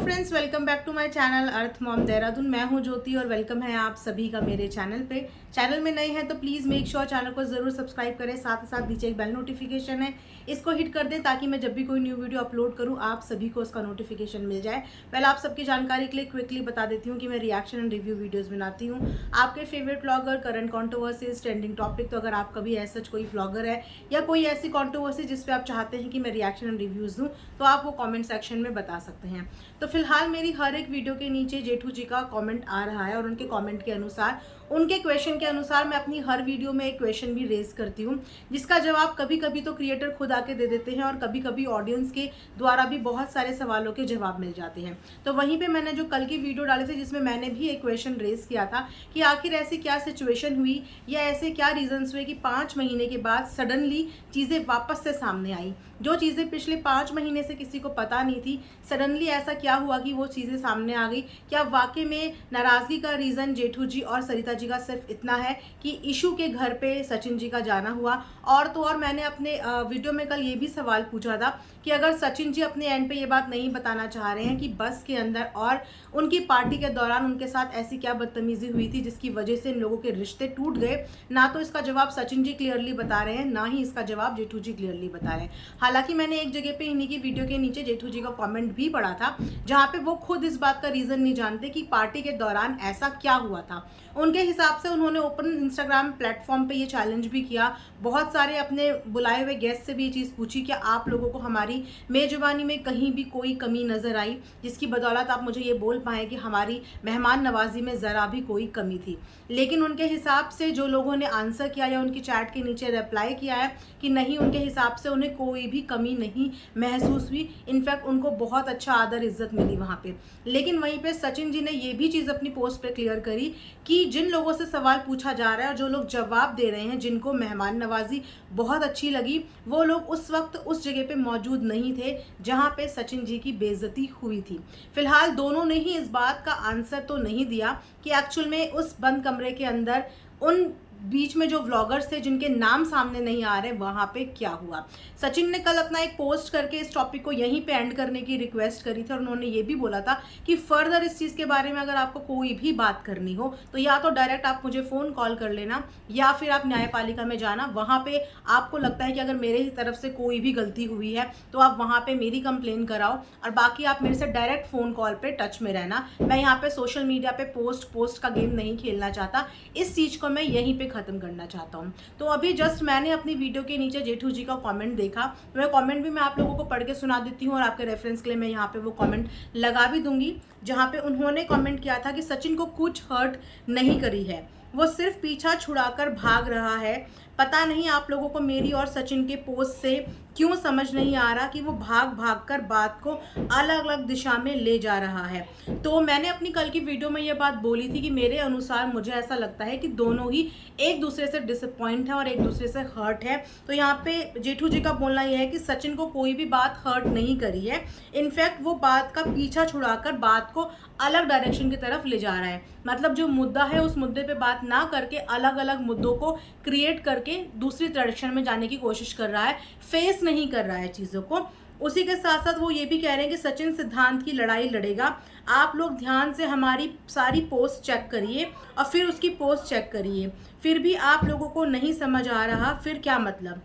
Friends, welcome back to my channel earth mom Dehradun. मैं हूं ज्योति और वेलकम है आप सभी का मेरे चैनल पे। चैनल में नए हैं तो प्लीज़ मेक श्योर चैनल को ज़रूर सब्सक्राइब करें। साथ ही साथ नीचे एक बेल नोटिफिकेशन है, इसको हिट कर दें ताकि मैं जब भी कोई न्यू वीडियो अपलोड करूं आप सभी को उसका नोटिफिकेशन मिल जाए। पहले आप सबकी जानकारी के लिए क्विकली बता देती हूँ कि मैं रिएक्शन एंड रिव्यू वीडियोज़ बनाती हूँ। आपके favourite vlogger, current controversies, trending topic, तो अगर आप कभी ऐसा कोई व्लॉगर है या कोई ऐसी कॉन्ट्रोवर्सी जिस पे आप चाहते हैं कि मैं रिएक्शन एंड रिव्यूज़ दूँ तो आप वो कमेंट सेक्शन में बता सकते हैं। तो फिलहाल मेरी हर एक वीडियो के नीचे जेठू जी का कमेंट आ रहा है और उनके कमेंट के अनुसार, उनके क्वेश्चन के अनुसार मैं अपनी हर वीडियो में एक क्वेश्चन भी रेज करती हूँ, जिसका जवाब कभी कभी तो क्रिएटर खुद आके दे देते हैं और कभी कभी ऑडियंस के द्वारा भी बहुत सारे सवालों के जवाब मिल जाते हैं। तो वहीं पे मैंने जो कल की वीडियो डाली थी जिसमें मैंने भी एक क्वेश्चन रेज किया था कि आखिर ऐसी क्या सिचुएशन हुई या ऐसे क्या रीजंस हुए कि 5 महीने के बाद सडनली चीज़ें वापस से सामने आई। जो चीज़ें पिछले 5 महीने से किसी को पता नहीं थी, सडनली ऐसा क्या हुआ कि वो चीज़ें सामने आ गई। क्या वाकई में नाराज़गी का रीज़न जेठू जी और सरिता जी का सिर्फ इतना है कि इशू के घर पे सचिन जी का जाना हुआ? और तो और मैंने अपने वीडियो में कल ये भी सवाल पूछा था कि अगर सचिन जी अपने एंड पे ये बात नहीं बताना चाह रहे हैं कि बस के अंदर और उनकी पार्टी के दौरान उनके साथ ऐसी क्या बदतमीजी हुई थी जिसकी वजह से इन लोगों के रिश्ते टूट गए, ना तो इसका जवाब सचिन जी क्लियरली बता रहे हैं, ना ही इसका जवाब जेठू जी क्लियरली बता रहे हैं। हालांकि मैंने एक जगह पे इन्हीं की वीडियो के नीचे जेठू जी का कमेंट भी पढ़ा था जहां पे वो खुद इस बात का रीजन नहीं जानते कि पार्टी के दौरान ऐसा क्या हुआ था। उनके हिसाब से उन्होंने ओपन इंस्टाग्राम प्लेटफॉर्म पे ये चैलेंज भी किया, बहुत सारे अपने बुलाए हुए गेस्ट से भी ये चीज़ पूछी कि आप लोगों को हमारी मेजबानी में कहीं भी कोई कमी नज़र आई जिसकी बदौलत आप मुझे ये बोल पाए कि हमारी मेहमान नवाजी में ज़रा भी कोई कमी थी। लेकिन उनके हिसाब से जो लोगों ने आंसर किया या उनकी चैट के नीचे रिप्लाई किया है कि नहीं, उनके हिसाब से उन्हें कोई भी कमी नहीं महसूस हुई, इनफैक्ट उनको बहुत अच्छा आदर इज्जत मिली वहाँ पे। लेकिन वहीं पे सचिन जी ने ये भी चीज़ अपनी पोस्ट पे क्लियर करी कि जिन लोगों से सवाल पूछा जा रहा है और जो लोग जवाब दे रहे हैं, जिनको मेहमान नवाजी बहुत अच्छी लगी, वो लोग उस वक्त उस जगह पे मौजूद नहीं थे जहाँ पे सचिन जी की बेइज्जती हुई थी। फिलहाल दोनों ने ही इस बात का आंसर तो नहीं दिया कि एक्चुअल में उस बंद कमरे के अंदर उन बीच में जो व्लॉगर्स थे जिनके नाम सामने नहीं आ रहे वहां पे क्या हुआ। सचिन ने कल अपना एक पोस्ट करके इस टॉपिक को यहीं पे एंड करने की रिक्वेस्ट करी थी और उन्होंने ये भी बोला था कि फर्दर इस चीज़ के बारे में अगर आपको कोई भी बात करनी हो तो या तो डायरेक्ट आप मुझे फ़ोन कॉल कर लेना या फिर आप न्यायपालिका में जाना। वहाँ पे आपको लगता है कि अगर मेरे ही तरफ से कोई भी गलती हुई है तो आप वहाँ पे मेरी कंप्लेन कराओ और बाकी आप मेरे से डायरेक्ट फ़ोन कॉल पे टच में रहना। मैं यहाँ पे सोशल मीडिया पे पोस्ट का गेम नहीं खेलना चाहता, इस चीज़ को मैं यहीं पे खत्म करना चाहता हूँ। तो अभी जस्ट मैंने अपनी वीडियो के नीचे जेठू जी का कमेंट देखा, तो मैं कमेंट भी मैं आप लोगों को पढ़ के सुना देती हूँ और आपके रेफरेंस के लिए मैं यहाँ पे वो कमेंट लगा भी दूंगी, जहाँ पे उन्होंने कमेंट किया था कि सचिन को कुछ हर्ट नहीं करी है, वो सिर्फ पीछा छुड़ाकर भाग रहा है। पता नहीं आप लोगों को मेरी और सचिन के पोस्ट से क्यों समझ नहीं आ रहा कि वो भाग भाग कर बात को अलग अलग दिशा में ले जा रहा है। तो मैंने अपनी कल की वीडियो में ये बात बोली थी कि मेरे अनुसार मुझे ऐसा लगता है कि दोनों ही एक दूसरे से डिसअपॉइंट है और एक दूसरे से हर्ट है। तो यहाँ पे जेठू जी का बोलना यह है कि सचिन को कोई भी बात हर्ट नहीं करी है, इनफैक्ट वो बात का पीछा छुड़ाकर बात को अलग डायरेक्शन की तरफ ले जा रहा है। मतलब जो मुद्दा है उस मुद्दे पे बात ना करके अलग अलग मुद्दों को क्रिएट करके दूसरी डायरेक्शन में जाने की कोशिश कर रहा है, फेस नहीं कर रहा है चीज़ों को। उसी के साथ साथ वो ये भी कह रहे हैं कि सचिन सिद्धांत की लड़ाई लड़ेगा। आप लोग ध्यान से हमारी सारी पोस्ट चेक करिए और फिर उसकी पोस्ट चेक करिए, फिर भी आप लोगों को नहीं समझ आ रहा, फिर क्या मतलब?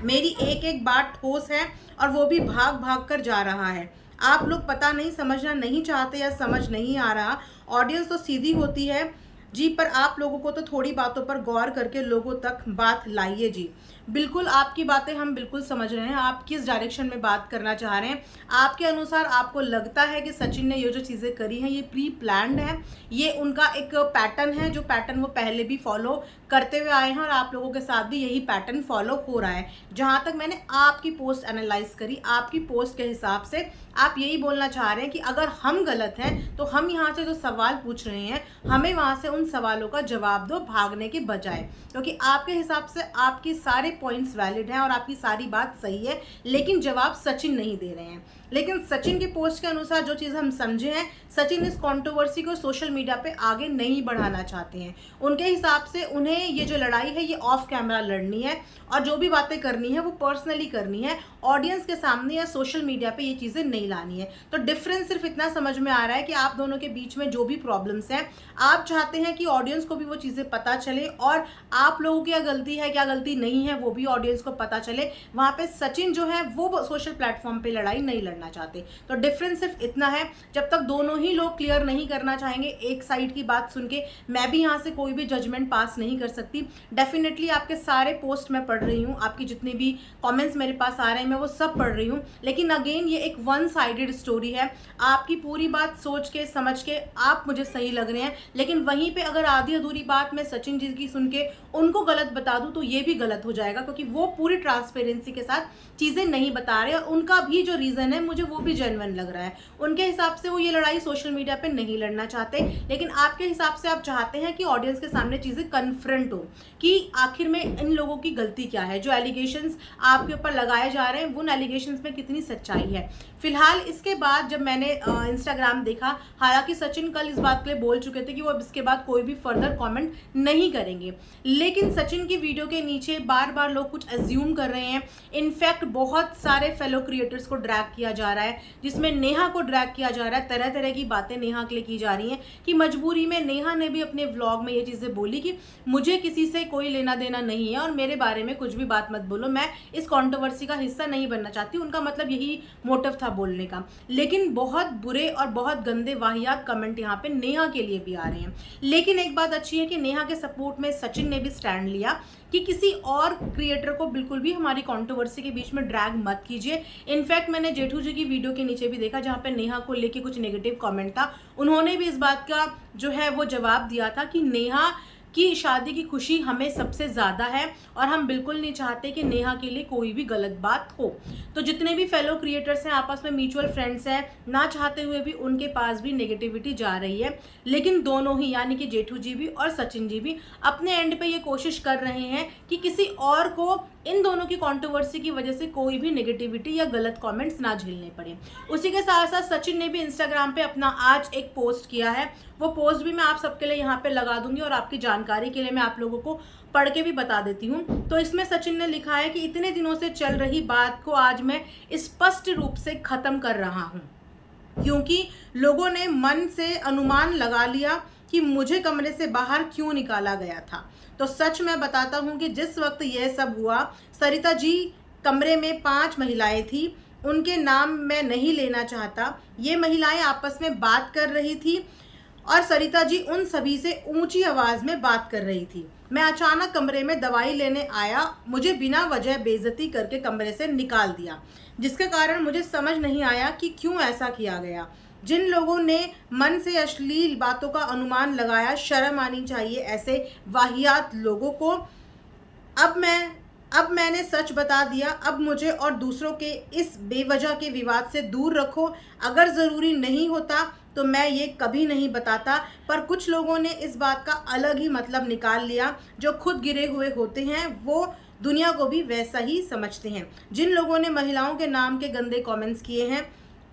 मेरी एक एक बात ठोस है और वो भी भाग भाग कर जा रहा है। आप लोग पता नहीं समझना नहीं चाहते या समझ नहीं आ रहा। ऑडियंस तो सीधी होती है जी, पर आप लोगों को तो थोड़ी बातों पर गौर करके लोगों तक बात लाइए जी। बिल्कुल आपकी बातें हम बिल्कुल समझ रहे हैं, आप किस डायरेक्शन में बात करना चाह रहे हैं। आपके अनुसार आपको लगता है कि सचिन ने ये जो चीज़ें करी हैं ये प्री प्लान्ड है, ये उनका एक पैटर्न है, जो पैटर्न वो पहले भी फॉलो करते हुए आए हैं और आप लोगों के साथ भी यही पैटर्न फॉलो हो रहा है। जहाँ तक मैंने आपकी पोस्ट एनालाइज करी, आपकी पोस्ट के हिसाब से आप यही बोलना चाह रहे हैं कि अगर हम गलत हैं तो हम यहाँ से जो सवाल पूछ रहे हैं हमें वहाँ से उन सवालों का जवाब दो भागने के बजाय, क्योंकि आपके हिसाब से आपके सारे पॉइंट्स वैलिड हैं और आपकी सारी बात सही है, लेकिन जवाब सचिन नहीं दे रहे हैं। लेकिन सचिन के पोस्ट के अनुसार जो चीज़ हम समझे हैं, सचिन इस कंट्रोवर्सी को सोशल मीडिया पे आगे नहीं बढ़ाना चाहते हैं। उनके हिसाब से उन्हें ये जो लड़ाई है ये ऑफ कैमरा लड़नी है और जो भी बातें करनी है वो पर्सनली करनी है, ऑडियंस के सामने या सोशल मीडिया पे ये चीज़ें नहीं लानी है। तो डिफरेंस सिर्फ इतना समझ में आ रहा है कि आप दोनों के बीच में जो भी प्रॉब्लम्स हैं, आप चाहते हैं कि ऑडियंस को भी वो चीज़ें पता चले और आप लोगों की क्या गलती है क्या गलती नहीं है वो भी ऑडियंस को पता चले। वहाँ पे सचिन जो है वो सोशल प्लेटफॉर्म पे लड़ाई नहीं लड़ना चाहते। तो डिफरेंस सिर्फ इतना है, जब तक दोनों ही लोग क्लियर नहीं करना चाहेंगे एक साइड की बात सुन के, मैं भी यहाँ से कोई भी जजमेंट पास नहीं कर सकती। डेफिनेटली आपके सारे पोस्ट मैं पढ़ रही हूँ, आपकी जितने भी कमेंट्स मेरे पास आ रहे हैं मैं वो सब पढ़ रही हूँ, लेकिन अगेन ये एक वन साइडेड स्टोरी है। आपकी पूरी बात सोच के समझ के आप मुझे सही लग रहे हैं, लेकिन वहीं पे अगर आधी अधूरी बात मैं सचिन जी की सुन के उनको गलत बता दूं तो ये भी गलत हो जाएगा, क्योंकि वो पूरी ट्रांसपेरेंसी के साथ चीज़ें नहीं बता रहे और उनका भी जो रीज़न है मुझे वो भी जेन्युइन लग रहा है। उनके हिसाब से वो ये लड़ाई सोशल मीडिया पे नहीं लड़ना चाहते, लेकिन आपके हिसाब से आप चाहते हैं कि ऑडियंस के सामने चीज़ें कन्फ्रंट हो कि आखिर में इन लोगों की गलती क्या है, जो एलिगेशंस आपके ऊपर लगाए जा रहे हैं उन एलिगेशंस में कितनी सच्चाई है। फिलहाल इसके बाद जब मैंने इंस्टाग्राम देखा, हालांकि सचिन कल इस बात के लिए बोल चुके थे कि वो अब इसके बाद कोई भी फर्दर कमेंट नहीं करेंगे, लेकिन सचिन की वीडियो के नीचे बार बार लोग कुछ एज्यूम कर रहे हैं। इनफैक्ट बहुत सारे फेलो क्रिएटर्स को ड्रैग किया जा रहा है, जिसमें नेहा को ड्रैग किया जा रहा है। तरह तरह की बातें नेहा के लिए की जा रही हैं कि मजबूरी में नेहा ने भी अपने व्लॉग में ये चीज़ें बोली कि मुझे किसी से कोई लेना देना नहीं है और मेरे बारे में कुछ भी बात मत बोलो, मैं इस कंट्रोवर्सी का हिस्सा नहीं बनना चाहती। उनका मतलब यही मोटिव था बोलने का, लेकिन बहुत बुरे और बहुत गंदे वाहियात कमेंट यहाँ पे नेहा के लिए भी आ रहे हैं। लेकिन एक बात अच्छी है कि नेहा के सपोर्ट में सचिन ने भी स्टैंड लिया कि किसी और क्रिएटर को बिल्कुल भी हमारी कंट्रोवर्सी के बीच में ड्रैग मत कीजिए। इनफैक्ट मैंने जेठू जी की वीडियो के नीचे भी देखा जहाँ पे नेहा को लेके कुछ नेगेटिव कमेंट था, उन्होंने भी इस बात का जो है वो जवाब दिया था कि नेहा की शादी की खुशी हमें सबसे ज़्यादा है और हम बिल्कुल नहीं चाहते कि नेहा के लिए कोई भी गलत बात हो। तो जितने भी फेलो क्रिएटर्स हैं आपस में म्यूचुअल फ्रेंड्स हैं, ना चाहते हुए भी उनके पास भी नेगेटिविटी जा रही है, लेकिन दोनों ही यानी कि जेठू जी भी और सचिन जी भी अपने एंड पे ये कोशिश कर रहे हैं कि किसी और को इन दोनों की कंट्रोवर्सी की वजह से कोई भी नेगेटिविटी या गलत कमेंट्स ना झेलने पड़े। उसी के साथ साथ सचिन ने भी इंस्टाग्राम पे अपना आज एक पोस्ट किया है, वो पोस्ट भी मैं आप सबके लिए यहाँ पे लगा दूंगी और आपकी जानकारी के लिए मैं आप लोगों को पढ़ के भी बता देती हूँ। तो इसमें सचिन ने लिखा है कि इतने दिनों से चल रही बात को आज मैं स्पष्ट रूप से खत्म कर रहा हूँ, क्योंकि लोगों ने मन से अनुमान लगा लिया कि मुझे कमरे से बाहर क्यों निकाला गया था। तो सच मैं बताता हूँ कि जिस वक्त यह सब हुआ, सरिता जी कमरे में 5 महिलाएं थी, उनके नाम मैं नहीं लेना चाहता। ये महिलाएं आपस में बात कर रही थी और सरिता जी उन सभी से ऊंची आवाज़ में बात कर रही थी। मैं अचानक कमरे में दवाई लेने आया, मुझे बिना वजह बेइज्जती करके कमरे से निकाल दिया, जिसके कारण मुझे समझ नहीं आया कि क्यों ऐसा किया गया। जिन लोगों ने मन से अश्लील बातों का अनुमान लगाया, शर्म आनी चाहिए ऐसे वाहियात लोगों को। अब मैंने सच बता दिया, अब मुझे और दूसरों के इस बेवजह के विवाद से दूर रखो। अगर ज़रूरी नहीं होता तो मैं ये कभी नहीं बताता, पर कुछ लोगों ने इस बात का अलग ही मतलब निकाल लिया। जो खुद गिरे हुए होते हैं वो दुनिया को भी वैसा ही समझते हैं। जिन लोगों ने महिलाओं के नाम के गंदे कमेंट्स किए हैं,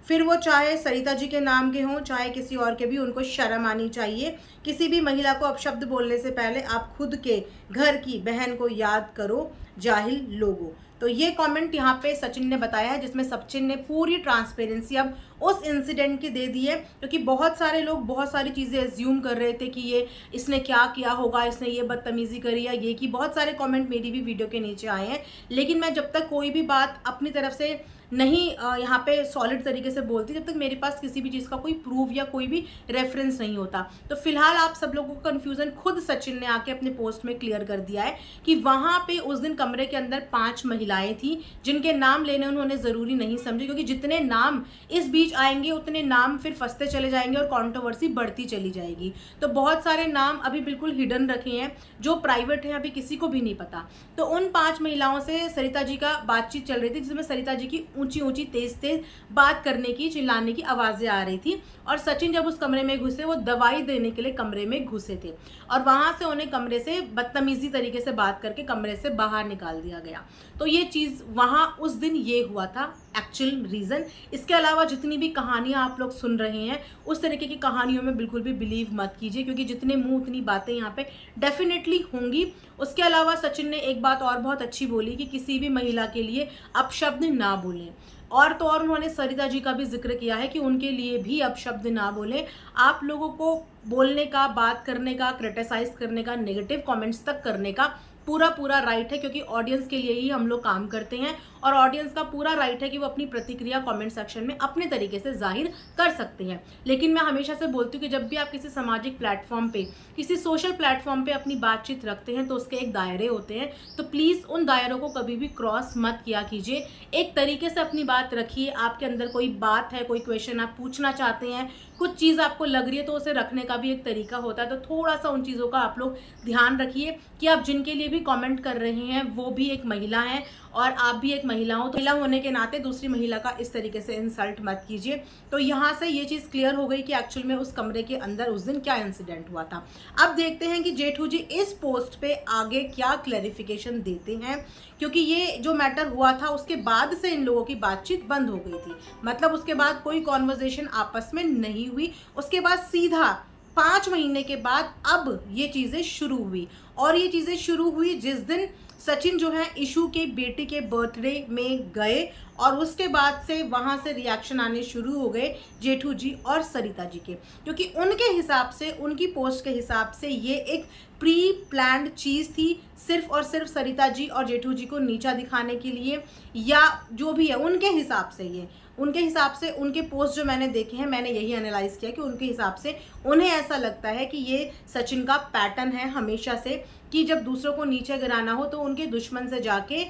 फिर वो चाहे सरिता जी के नाम के हों चाहे किसी और के भी, उनको शर्म आनी चाहिए। किसी भी महिला को अपशब्द बोलने से पहले आप खुद के घर की बहन को याद करो, जाहिल लोगों। तो ये कमेंट यहाँ पे सचिन ने बताया है, जिसमें सचिन ने पूरी ट्रांसपेरेंसी अब उस इंसिडेंट की दे दी है, क्योंकि बहुत सारे लोग बहुत सारी चीज़ें एज्यूम कर रहे थे कि ये इसने क्या किया होगा, इसने ये बदतमीज़ी करी या ये की। बहुत सारे कमेंट मेरी भी वीडियो के नीचे आए हैं, लेकिन मैं जब तक कोई भी बात अपनी तरफ से नहीं यहाँ पे सॉलिड तरीके से बोलती, जब तक मेरे पास किसी भी चीज़ का कोई प्रूफ या कोई भी रेफरेंस नहीं होता। तो फिलहाल आप सब लोगों को कन्फ्यूज़न खुद सचिन ने आके अपने पोस्ट में क्लियर कर दिया है कि वहाँ पे उस दिन कमरे के अंदर 5 महिलाएं थी, जिनके नाम लेने उन्होंने ज़रूरी नहीं समझे, क्योंकि जितने नाम इस बीच आएंगे उतने नाम फिर फंसते चले जाएंगे और कंट्रोवर्सी बढ़ती चली जाएगी। तो बहुत सारे नाम अभी बिल्कुल हिडन रखे हैं, जो प्राइवेट हैं, अभी किसी को भी नहीं पता। तो उन 5 महिलाओं से सरिता जी का बातचीत चल रही थी, जिसमें सरिता जी की ऊंची ऊंची तेज तेज बात करने की, चिल्लाने की आवाज़ें आ रही थी। और सचिन जब उस कमरे में घुसे, वो दवाई देने के लिए कमरे में घुसे थे और वहाँ से उन्हें कमरे से बदतमीजी तरीके से बात करके कमरे से बाहर निकाल दिया गया। तो ये चीज़ वहाँ उस दिन ये हुआ था। Actual reason. इसके अलावा जितनी भी कहानियाँ आप लोग सुन रहे हैं उस तरीके की कहानियों में बिल्कुल भी बिलीव मत कीजिए, क्योंकि जितने मुंह उतनी बातें यहाँ पे डेफिनेटली होंगी। उसके अलावा सचिन ने एक बात और बहुत अच्छी बोली कि किसी भी महिला के लिए अपशब्द ना बोलें, और तो और उन्होंने सरिता जी का भी जिक्र किया है कि उनके लिए भी अपशब्द ना बोलें। आप लोगों को बोलने का, बात करने का, क्रिटिसाइज करने का, नेगेटिव कमेंट्स तक करने का पूरा पूरा राइट है, क्योंकि ऑडियंस के लिए ही हम लोग काम करते हैं और ऑडियंस का पूरा राइट है कि वो अपनी प्रतिक्रिया कमेंट सेक्शन में अपने तरीके से जाहिर कर सकते हैं। लेकिन मैं हमेशा से बोलती हूँ कि जब भी आप किसी सामाजिक प्लेटफॉर्म पे, किसी सोशल प्लेटफॉर्म पे अपनी बातचीत रखते हैं तो उसके एक दायरे होते हैं, तो प्लीज़ उन दायरों को कभी भी क्रॉस मत किया कीजिए। एक तरीके से अपनी बात रखिए। आपके अंदर कोई बात है, कोई क्वेश्चन आप पूछना चाहते हैं, कुछ चीज़ आपको लग रही है, तो उसे रखने का भी एक तरीका होता है। तो थोड़ा सा उन चीज़ों का आप लोग ध्यान रखिए कि आप जिनके लिए भी कमेंट कर रहे हैं वो भी एक महिला हैं और आप भी एक महिला हो, तो महिला होने के नाते दूसरी महिला का इस तरीके से इंसल्ट मत कीजिए। तो यहाँ से ये चीज़ क्लियर हो गई कि एक्चुअल में उस कमरे के अंदर उस दिन क्या इंसिडेंट हुआ था। अब देखते हैं कि जेठू जी इस पोस्ट पे आगे क्या क्लैरिफिकेशन देते हैं, क्योंकि ये जो मैटर हुआ था उसके बाद से इन लोगों की बातचीत बंद हो गई थी। मतलब उसके बाद कोई कॉन्वर्जेशन आपस में नहीं हुई। उसके बाद सीधा 5 महीने के बाद अब ये चीज़ें शुरू हुई, और ये चीज़ें शुरू हुई जिस दिन सचिन जो है इशू के बेटी के बर्थडे में गए, और उसके बाद से वहाँ से रिएक्शन आने शुरू हो गए जेठू जी और सरिता जी के, क्योंकि उनके हिसाब से, उनकी पोस्ट के हिसाब से ये एक प्री प्लान्ड चीज़ थी, सिर्फ और सिर्फ सरिता जी और जेठू जी को नीचा दिखाने के लिए, या जो भी है उनके हिसाब से। ये उनके हिसाब से, उनके पोस्ट जो मैंने देखे हैं, मैंने यही एनालाइज किया कि उनके हिसाब से उन्हें ऐसा लगता है कि ये सचिन का पैटर्न है हमेशा से कि जब दूसरों को नीचे गिराना हो तो उनके दुश्मन से जाके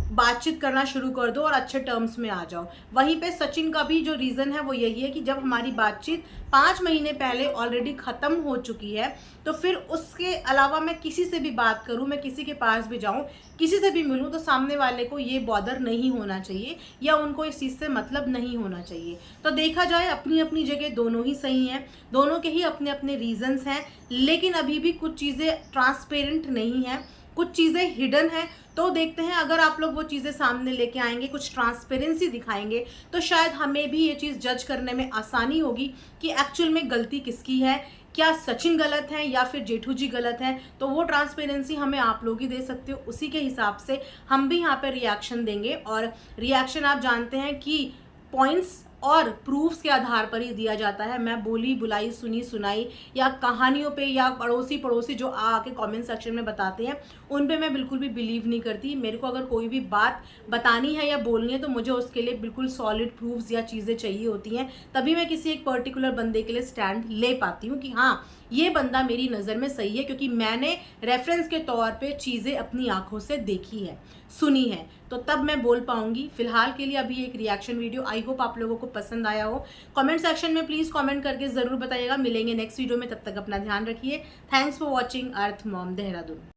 बातचीत करना शुरू कर दो और अच्छे टर्म्स में आ जाओ। वहीं पे सचिन का भी जो रीज़न है वो यही है कि जब हमारी बातचीत 5 महीने पहले ऑलरेडी ख़त्म हो चुकी है, तो फिर उसके अलावा मैं किसी से भी बात करूं, मैं किसी के पास भी जाऊं, किसी से भी मिलूं, तो सामने वाले को ये बॉदर नहीं होना चाहिए या उनको इस चीज़ से मतलब नहीं होना चाहिए। तो देखा जाए अपनी अपनी जगह दोनों ही सही हैं, दोनों के ही अपने अपने रीजंस हैं, लेकिन अभी भी कुछ चीज़ें ट्रांसपेरेंट नहीं हैं, कुछ चीज़ें हिडन हैं। तो देखते हैं अगर आप लोग वो चीज़ें सामने लेके आएंगे, कुछ ट्रांसपेरेंसी दिखाएंगे, तो शायद हमें भी ये चीज़ जज करने में आसानी होगी कि एक्चुअल में गलती किसकी है, क्या सचिन गलत है या फिर जेठू जी गलत हैं। तो वो ट्रांसपेरेंसी हमें आप लोग ही दे सकते हो, उसी के हिसाब से हम भी यहाँ पे रिएक्शन देंगे। और रिएक्शन आप जानते हैं कि पॉइंट्स और प्रूफ्स के आधार पर ही दिया जाता है। मैं बोली बुलाई, सुनी सुनाई या कहानियों पे या पड़ोसी पड़ोसी जो आके कमेंट सेक्शन में बताते हैं उन पे मैं बिल्कुल भी बिलीव नहीं करती। मेरे को अगर कोई भी बात बतानी है या बोलनी है तो मुझे उसके लिए बिल्कुल सॉलिड प्रूफ्स या चीज़ें चाहिए होती हैं, तभी मैं किसी एक पर्टिकुलर बंदे के लिए स्टैंड ले पाती हूँ कि हाँ ये बंदा मेरी नज़र में सही है, क्योंकि मैंने रेफरेंस के तौर पे चीज़ें अपनी आंखों से देखी है, सुनी है, तो तब मैं बोल पाऊंगी। फिलहाल के लिए अभी एक रिएक्शन वीडियो, आई होप आप लोगों को पसंद आया हो। कमेंट सेक्शन में प्लीज़ कमेंट करके ज़रूर बताइएगा। मिलेंगे नेक्स्ट वीडियो में, तब तक अपना ध्यान रखिए। Thanks for watching earth mom Dehradun.